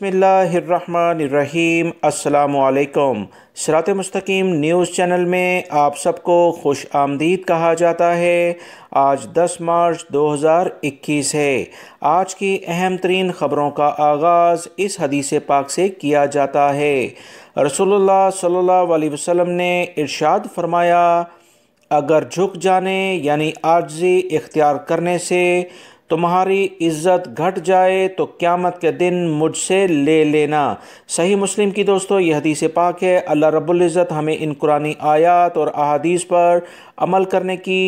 बिस्मिल्लाहिर्रहमानिर्रहीम। अस्सलामुअलैकुम। सिरात मुस्तकीम न्यूज़ चैनल में आप सबको खुश आमदीद कहा जाता है। आज 10 मार्च 2021 है। आज की अहम तरीन ख़बरों का आगाज़ इस हदीस पाक से किया जाता है। रसूलुल्लाह सल्लल्लाहु अलैहि वसल्लम ने इरशाद फरमाया, अगर झुक जाने यानी आजिज़ी इख्तियार करने से तुम्हारी इज़्ज़त घट जाए तो क़यामत के दिन मुझसे ले लेना। सही मुस्लिम की दोस्तों यह हदीस पाक है। अल्लाह रब्बुल इज़्ज़त हमें इन कुरानी आयात और अहादीस पर अमल करने की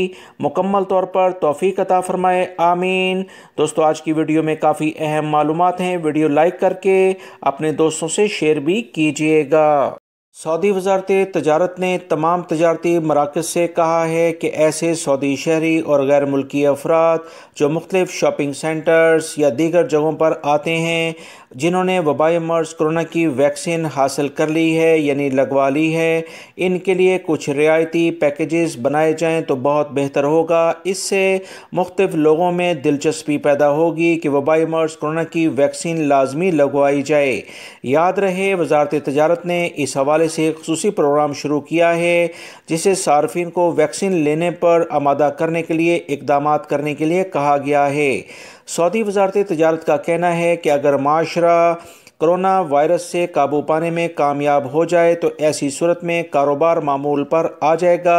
मुकम्मल तौर पर तौफ़ीक़ अता फ़रमाए, आमीन। दोस्तों आज की वीडियो में काफ़ी अहम मालूमात हैं। वीडियो लाइक करके अपने दोस्तों से शेयर भी कीजिएगा। सऊदी वज़ारत तजारत ने तमाम तजारती मराकज़ से कहा है कि ऐसे सऊदी शहरी और गैर मुल्की अफराद जो मुख्तलिफ़ शॉपिंग सेंटर्स या दीगर जगहों पर आते हैं, जिन्होंने वबाई मर्ज़ कोरोना की वैक्सीन हासिल कर ली है यानी लगवा ली है, इनके लिए कुछ रियायती पैकेजेस बनाए जाएँ तो बहुत बेहतर होगा। इससे मुख्तलिफ़ लोगों में दिलचस्पी पैदा होगी कि वबाई मर्ज़ कोरोना की वैक्सीन लाजमी लगवाई जाए। याद रहे, वज़ारत तजारत ने इस हवाले से ख़ुसूसी प्रोग्राम शुरू किया है, जिसे सार्फिन को वैक्सीन लेने पर आमादा करने के लिए इक़दामात करने के लिए कहा गया है। सऊदी वज़ारत तजारत का कहना है कि अगर माशरा कोरोना वायरस से काबू पाने में कामयाब हो जाए तो ऐसी सूरत में कारोबार मामूल पर आ जाएगा।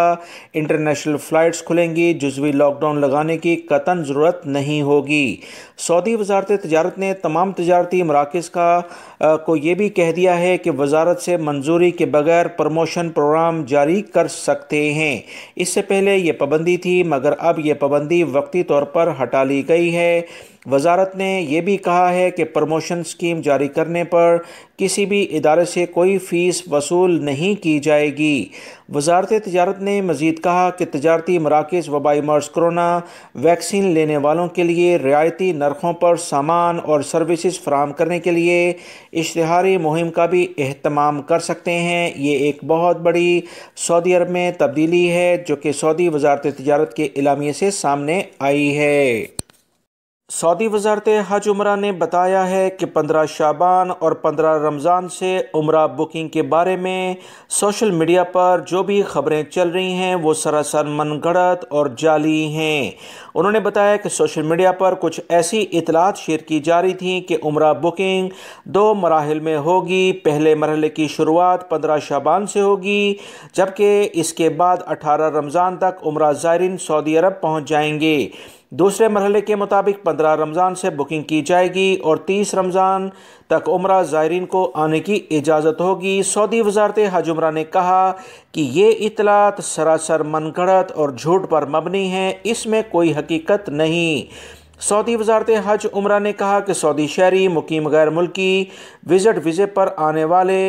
इंटरनेशनल फ़्लाइट्स खुलेंगी, जुज़वी लॉकडाउन लगाने की कतन ज़रूरत नहीं होगी। सऊदी वज़ारत तजारत ने तमाम तजारती मराकज़ को ये भी कह दिया है कि वज़ारत से मंजूरी के बगैर प्रमोशन प्रोग्राम जारी कर सकते हैं। इससे पहले ये पाबंदी थी, मगर अब ये पाबंदी वक्ती तौर पर हटा ली गई है। वज़ारत ने यह भी कहा है कि प्रमोशन स्कीम जारी करने पर किसी भी इदारे से कोई फ़ीस वसूल नहीं की जाएगी। वज़ारत तजारत ने मज़ीद कहा कि तजारती मराकज़ वबाई मर्ज़ कोरोना वैक्सीन लेने वालों के लिए रियायती नरखों पर सामान और सर्विसेज फराहम करने के लिए इश्तिहारी मुहिम का भी एहतमाम कर सकते हैं। ये एक बहुत बड़ी सऊदी अरब में तब्दीली है जो कि सऊदी वज़ारत तजारत के एलामिये से सामने आई है। सऊदी वज़ारत हज उम्रा ने बताया है कि 15 शाबान और 15 रमज़ान से उम्रा बुकिंग के बारे में सोशल मीडिया पर जो भी खबरें चल रही हैं वो सरासर मनगढ़ंत और जाली हैं। उन्होंने बताया कि सोशल मीडिया पर कुछ ऐसी इतलात शेयर की जा रही थी कि उम्रा बुकिंग 2 मराहिल में होगी। पहले मरहले की शुरुआत 15 शाबान से होगी, जबकि इसके बाद 18 रमज़ान तक उम्रा ज़ायरीन सऊदी अरब पहुँच जाएंगे। दूसरे मरहले के मुताबिक 15 रमज़ान से बुकिंग की जाएगी और 30 रमज़ान तक उम्रा ज़ायरीन को आने की इजाज़त होगी। सऊदी वज़ारत हज उम्रा ने कहा कि ये इतलात सरासर मनगढ़ंत और झूठ पर मबनी है, इसमें कोई हकीकत नहीं। सऊदी वज़ारत हज उम्रा ने कहा कि सऊदी शहरी मुकीम गैर मुल्की विज़िट वीज़े पर आने वाले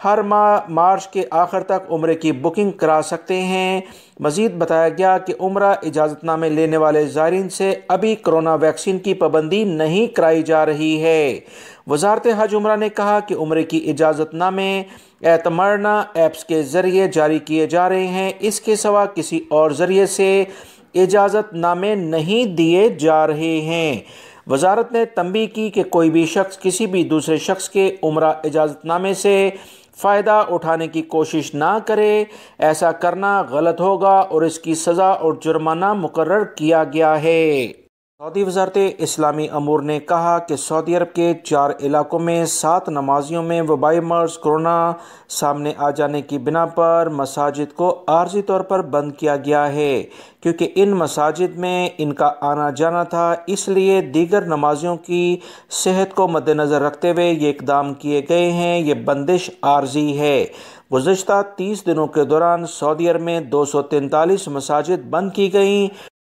हर माह मार्च के आखिर तक उम्रे की बुकिंग करा सकते हैं। मज़ीद बताया गया कि उम्रा इजाज़तनामे लेने वाले ज़ायरीन से अभी कोरोना वैक्सीन की पाबंदी नहीं कराई जा रही है। वज़ारत हज उम्रा ने कहा कि उम्रे की इजाज़तनामे एतमरना ऐप्स के ज़रिए जारी किए जा रहे हैं, इसके सिवा किसी और ज़रिए से इजाज़तनामे नहीं दिए जा रहे हैं। वज़ारत ने तंबीह की कि कोई भी शख्स किसी भी दूसरे शख्स के उम्रा इजाज़तनामे से फ़ायदा उठाने की कोशिश ना करे। ऐसा करना गलत होगा और इसकी सज़ा और जुर्माना मुकर्रर किया गया है। सऊदी वज़ारत इस्लामी अमूर ने कहा कि सऊदी अरब के 4 इलाकों में 7 नमाजियों में वबाई मर्ज़ कोरोना सामने आ जाने की बिना पर मसाजिद को आर्जी तौर पर बंद किया गया है, क्योंकि इन मसाजिद में इनका आना जाना था। इसलिए दीगर नमाजियों की सेहत को मद्देनज़र रखते हुए ये इक़दाम किए गए हैं। ये बंदिश आर्जी है। गुज़श्ता 30 दिनों के दौरान सऊदी अरब में 243 मसाजिद बंद की गई।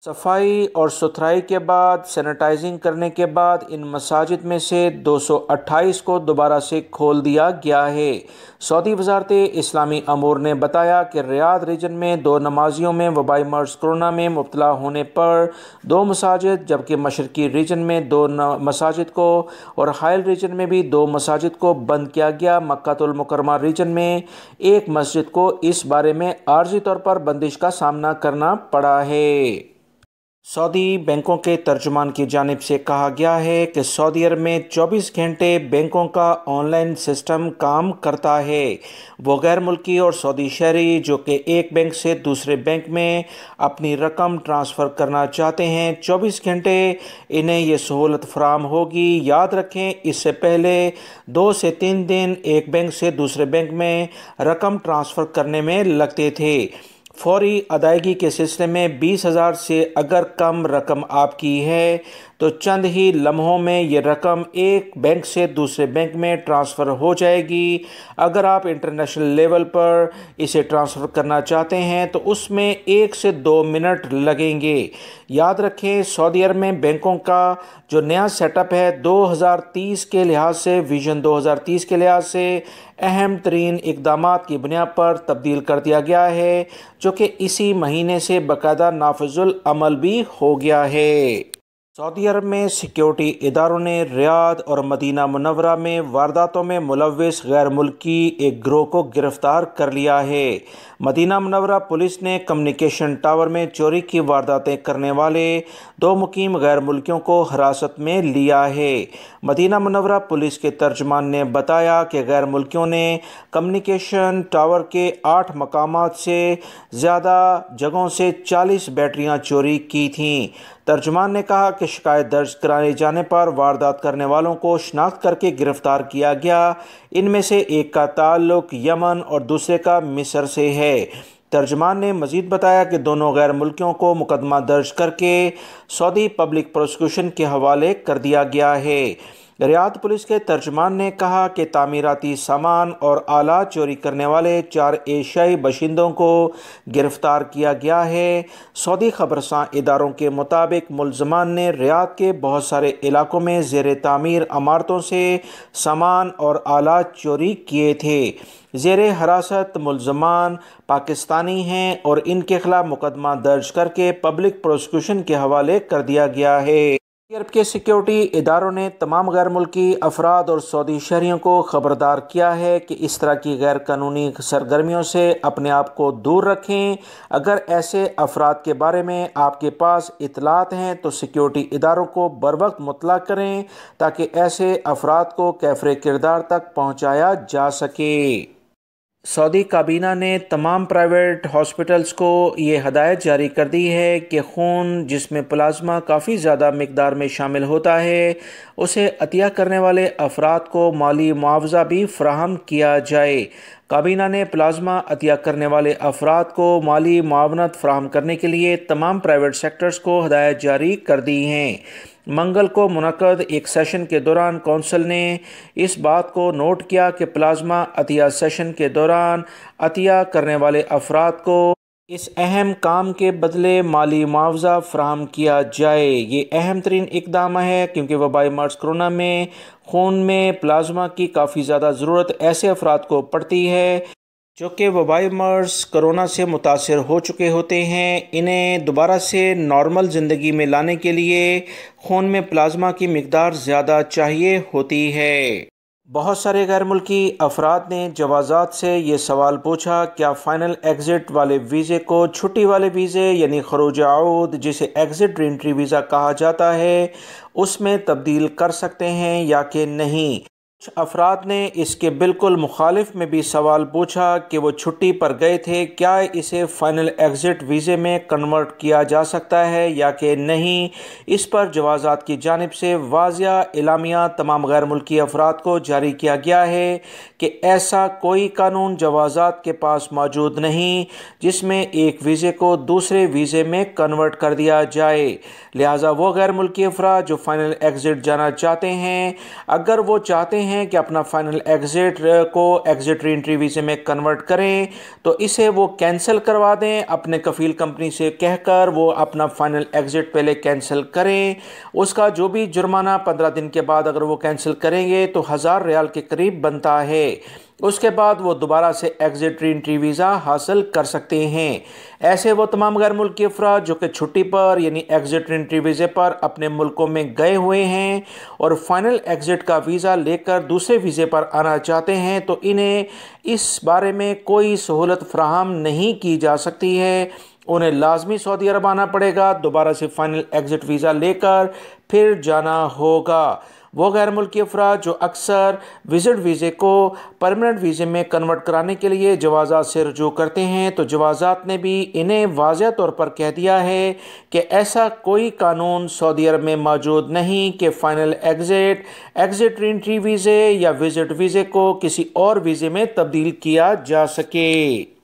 सफाई और सुथराई के बाद, सैनिटाइजिंग करने के बाद इन मसाजिद में से 228 को दोबारा से खोल दिया गया है। सऊदी वज़ारत इस्लामी अमूर ने बताया कि रियाद रीजन में 2 नमाजियों में वबाई मर्ज़ कोरोना में मुब्तला होने पर 2 मसाजिद, जबकि मशरकी रीजन में 2 मसाजिद को और हाइल रीजन में भी 2 मसाजिद को बंद किया गया। मक्कातुल मुकर्रमा रीजन में 1 मस्जिद को इस बारे में आर्जी तौर पर बंदिश का सामना करना पड़ा है। सऊदी बैंकों के तर्जुमान की जानिब से कहा गया है कि सऊदी अरब में 24 घंटे बैंकों का ऑनलाइन सिस्टम काम करता है। वो गैर मुल्की और सऊदी शहरी जो कि एक बैंक से दूसरे बैंक में अपनी रकम ट्रांसफ़र करना चाहते हैं, 24 घंटे इन्हें ये सहूलत फराहम होगी। याद रखें, इससे पहले 2 से 3 दिन एक बैंक से दूसरे बैंक में रकम ट्रांसफ़र करने में लगते थे। फौरी अदायगी के सिलसिले में 20,000 से अगर कम रकम आपकी है तो चंद ही लम्हों में ये रकम एक बैंक से दूसरे बैंक में ट्रांसफ़र हो जाएगी। अगर आप इंटरनेशनल लेवल पर इसे ट्रांसफ़र करना चाहते हैं तो उसमें 1 से 2 मिनट लगेंगे। याद रखें, सऊदी अरब में बैंकों का जो नया सेटअप है 2030 के लिहाज से, विजन 2030 के लिहाज से अहम तरीन इक़दामात की बुनियाद पर तब्दील कर दिया गया है, जो कि इसी महीने से बाकायदा नाफिजुल अमल भी हो गया है। सऊदी अरब में सिक्योरिटी इदारों ने रियाद और मदीना मुनव्वरा में वारदातों में मुलव्विस गैर मुल्की एक गिरोह को गिरफ्तार कर लिया है। मदीना मुनव्वरा पुलिस ने कम्युनिकेशन टावर में चोरी की वारदातें करने वाले 2 मुकीम गैर मुल्कियों को हिरासत में लिया है। मदीना मुनव्वरा पुलिस के तर्जुमान ने बताया कि गैर मुल्कियों ने कम्युनिकेशन टावर के 8 मकामात से ज़्यादा जगहों से 40 बैटरियां चोरी की थीं। तर्जुमान ने कहा कि शिकायत दर्ज कराए जाने पर वारदात करने वालों को शनाख्त करके गिरफ्तार किया गया। इनमें से एक का ताल्लुक यमन और दूसरे का मिस्र से है। तर्जुमान ने मजीद बताया कि दोनों गैर मुल्कियों को मुकदमा दर्ज करके सऊदी पब्लिक प्रोसिक्यूशन के हवाले कर दिया गया है। रियाद पुलिस के तर्जुमान ने कहा कि तामीराती सामान और आलात चोरी करने वाले 4 एशियाई बाशिंदों को गिरफ्तार किया गया है। सऊदी खबरसां इदारों के मुताबिक मुल्ज़मान ने रियाद के बहुत सारे इलाकों में ज़ेर तामीर इमारतों से सामान और आलात चोरी किए थे। ज़ेर हिरासत मुल्ज़मान पाकिस्तानी हैं और इनके खिलाफ मुकदमा दर्ज करके पब्लिक प्रोसिक्यूशन के हवाले कर दिया गया है। अरब के सिक्योरिटी इदारों ने तमाम गैर मुल्की अफराद और सऊदी शहरियों को खबरदार किया है कि इस तरह की गैर कानूनी सरगर्मियों से अपने आप को दूर रखें। अगर ऐसे अफराद के बारे में आपके पास इतलात हैं तो सिक्योरिटी इदारों को बरवक्त मुतला करें ताकि ऐसे अफराद को कैफरे किरदार तक पहुँचाया जा सके। सऊदी काबीना ने तमाम प्राइवेट हॉस्पिटल्स को ये हदायत जारी कर दी है कि खून जिसमें प्लाज्मा काफ़ी ज़्यादा मिकदार में शामिल होता है उसे अतिया करने वाले अफराद को माली मुआवजा भी फराहम किया जाए। काबीना ने प्लाज्मा अतिया करने वाले अफराद को माली मुआवनत फराहम करने के लिए तमाम प्राइवेट सेक्टर्स को हदायत जारी कर दी हैं। मंगल को मुनक्कद एक सेशन के दौरान कौंसिल ने इस बात को नोट किया कि प्लाज्मा अतिया सेशन के दौरान अतिया करने वाले अफराद को इस अहम काम के बदले माली मुआवजा फराहम किया जाए। ये अहम तरीन इक़दाम है क्योंकि वबाई मर्ज़ कोरोना में खून में प्लाज्मा की काफ़ी ज़्यादा ज़रूरत ऐसे अफराद को पड़ती है जो कि वबाई मर्ज़ कोरोना से मुतासर हो चुके होते हैं। इन्हें दोबारा से नॉर्मल ज़िंदगी में लाने के लिए खून में प्लाज्मा की मिकदार ज़्यादा चाहिए होती है। बहुत सारे गैर मुल्की अफराद ने जवाज़ात से ये सवाल पूछा, क्या फ़ाइनल एग्ज़िट वाले वीज़े को छुट्टी वाले वीज़े यानी खरूज आऊद जिसे एग्ज़िट री एंट्री वीज़ा कहा जाता है उसमें तब्दील कर सकते हैं या कि नहीं। कुछ अफराद ने इसके बिल्कुल मुखालिफ में भी सवाल पूछा कि वो छुट्टी पर गए थे, क्या इसे फ़ाइनल एग्ज़िट वीज़े में कन्वर्ट किया जा सकता है या कि नहीं। इस पर जवाज़ात की जानिब से वाज़िया इलामिया तमाम गैर मुल्की अफराद को जारी किया गया है कि ऐसा कोई कानून जवाज़ात के पास मौजूद नहीं जिसमें एक वीज़े को दूसरे वीज़े में कन्वर्ट कर दिया जाए। लिहाजा वो गैर मुल्की अफराद जो फ़ाइनल एग्ज़िट जाना चाहते हैं, अगर वो चाहते हैं कि अपना फाइनल एग्ज़िट को एग्ज़िट री एंट्री वीज़े में कन्वर्ट करें तो इसे वो कैंसिल करवा दें। अपने कफ़ील कंपनी से कहकर वो अपना फाइनल एग्ज़िट पहले कैंसिल करें। उसका जो भी जुर्माना 15 दिन के बाद अगर वो कैंसिल करेंगे तो 1000 रियाल के करीब बनता है। उसके बाद वो दोबारा से एग्ज़िट री एंट्री वीज़ा हासिल कर सकते हैं। ऐसे वो तमाम गैर मुल्की अफराद जो कि छुट्टी पर यानी एग्ज़िट री एंट्री वीज़े पर अपने मुल्कों में गए हुए हैं और फाइनल एग्ज़िट का वीज़ा लेकर दूसरे वीज़े पर आना चाहते हैं तो इन्हें इस बारे में कोई सहूलत फराहम नहीं की जा सकती है। उन्हें लाजमी सऊदी अरब आना पड़ेगा, दोबारा से फाइनल एग्जिट वीज़ा लेकर फिर जाना होगा। वो गैर मुल्की अफराद जो अक्सर विज़िट वीज़े को परमानेंट वीज़े में कन्वर्ट कराने के लिए जवाज़ात से रजू करते हैं, तो जवाज़ात ने भी इन्हें वाज़ह तौर पर कह दिया है कि ऐसा कोई कानून सऊदी अरब में मौजूद नहीं कि फ़ाइनल एग्ज़िट एंट्री वीज़े या विज़िट वीज़े को किसी और वीज़े में तब्दील किया जा सके।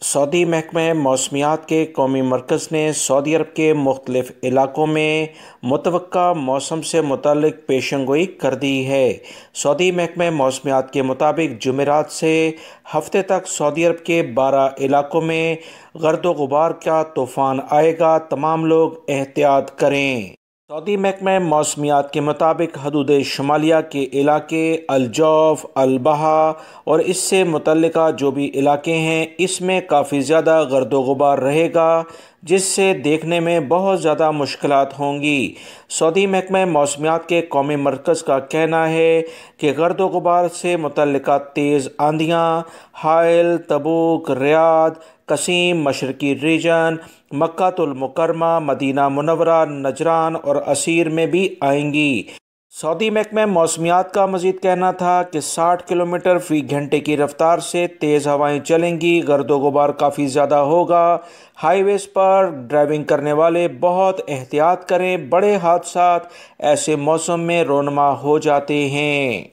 सऊदी महकमा मौसमियात के कौमी मरकज़ ने सऊदी अरब के मुख्तलिफ़ इलाकों में मुतवक्का मौसम से मुतालिक पेशंगोई कर दी है। सऊदी महकमा मौसमियात के मुताबिक जुमेरात से हफ्ते तक सऊदी अरब के 12 इलाकों में गर्द गुबार का तूफ़ान आएगा, तमाम लोग एहतियात करें। सऊदी महकमा मौसमियात के मुताबिक हदूद शुमालिया के इलाके अलजौफ, अलबहा और इससे मुतल्लिका जो भी इलाके हैं, इसमें काफ़ी ज़्यादा गर्दो गुबार रहेगा, जिससे देखने में बहुत ज़्यादा मुश्किलात होंगी। सऊदी महकमा मौसमियात के कौमी मरकज़ का कहना है कि गर्दो गुबार से मुतल्लिका तेज़ आंधियाँ हाइल, तबूक, रियाद, कसीम, मशरकी रीजन, मक्कातुल मुकरमा, मदीना मुनव्वरा, नजरान और असीर में भी आएंगी। सऊदी महकमा मौसमियात का मज़ीद कहना था कि 60 किलोमीटर फ़ी घंटे की रफ्तार से तेज़ हवाएं चलेंगी, गर्दो गुबार काफ़ी ज़्यादा होगा। हाईवेज़ पर ड्राइविंग करने वाले बहुत एहतियात करें, बड़े हादसात ऐसे मौसम में रोनमा हो जाते हैं।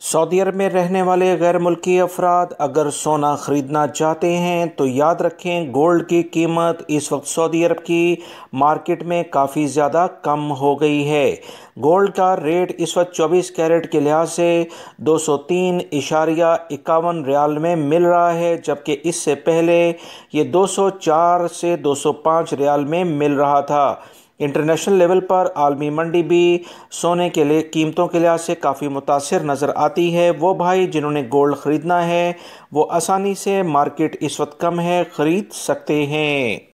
सऊदी अरब में रहने वाले गैर मुल्की अफराद अगर सोना ख़रीदना चाहते हैं तो याद रखें, गोल्ड की कीमत इस वक्त सऊदी अरब की मार्केट में काफ़ी ज़्यादा कम हो गई है। गोल्ड का रेट इस वक्त 24 कैरेट के लिहाज से 203.51 रियाल में मिल रहा है, जबकि इससे पहले ये 204 से 205 रियाल में मिल रहा था। इंटरनेशनल लेवल पर आलमी मंडी भी सोने के लिए कीमतों के लिहाज से काफ़ी मुतासिर नज़र आती है। वो भाई जिन्होंने गोल्ड ख़रीदना है वो आसानी से, मार्केट इस वक्त कम है, ख़रीद सकते हैं।